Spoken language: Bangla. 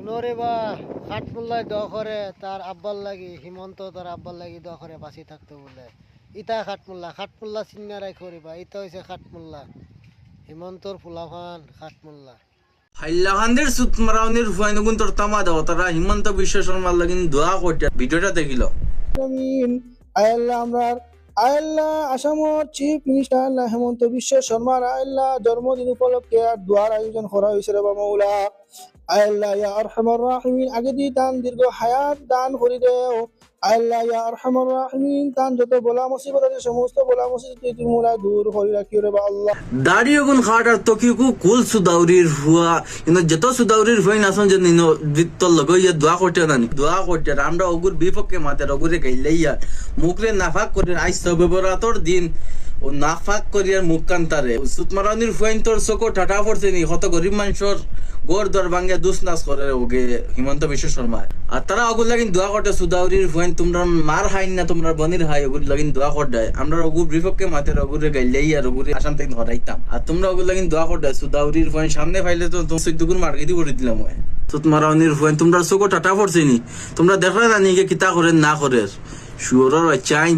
শুনোরে বা খাটমুল্লায় দোয়া করে তার আব্বার লাগি, হিমন্ত তার আব্বার লাগি দোয়া করে বাঁচি থাকতো বলে। ইতা খাটমুল্লা চিন্না রাখো রে বা, ইতা হইছে খাটমুল্লা, হিমন্তর ফুলাফান খাটমুল্লা। হাইলাকান্দির সুতমারাউনির ফুয়াইনগুন তোর তামা দাও তারা হিমন্ত বিশ্ব শর্মার লাগিন দোয়া করতে ভিডিওটা দেখিল। আমিন। আল্লাহ আমরা আল্লাহ আসামর চিফ মিনিস্টার আল্লাহ হেমন্ত বিশ্ব শর্মার আল্লাহ জন্মদিন উপলক্ষে আর দোয়ার আয়োজন করা হয়েছে রে মাওলা। আল্লাহ ইয়া আরহামার রাহিমিন আগে দি তান দীর্ঘ হায়াত দান করে দেও। আল্লাহ ইয়া আরহামার রাহিমিন তান যত বলা মুসিবত আছে সমস্ত বলা মুসিবত তুই মোলা দূর করে রাখিও রে আল্লাহ। দাড়িগুন খাট আর তকিকু কুল সুদাউরির হুয়া কিন্তু যত সুদাউরির হুয়াই নাসন যে নিন তোর লগে দোয়া করতে নানি দোয়া করতে আমরা ওগুর বিপক্ষে মাতের ওগুরে গাইলাইয়া মুখরে নাফাক করে আইস ব্যবরাতর দিন ও নাফাক করিয়ার মুখ কান্তারে সুতমারাউনির ফুয়াইন তোর চকো ঠাটা পড়ছে নি কত গরিব মানুষের গোর দর ভাঙ্গে দুস নাচ করে ওগে হিমন্ত বিশ্ব শর্মা আর তারা ওগুর লাগিন দোয়া করতে সুদাউরির ফুয়াইন তোমরা মার হাইন না তোমরা বনির হাই ওগুর লাগিন দোয়া করতে আমরা ওগুর বিপক্ষে মাতের ওগুরে গাইলাই আর ওগুরে আসাম থেকে হরাইতাম আর তোমরা ওগুর লাগিন দোয়া করতে সুদাউরির ফুয়াইন সামনে ফাইলে তো তুমি চৈদ্দগুর মার্কেটই করে দিলাম হয় সুতমারাউনির ফুয়াইন তোমরা চকো ঠাটা পড়ছে নি তোমরা দেখলে জানি কিতা করে না করে শুয়োরের বাচ্চা আইন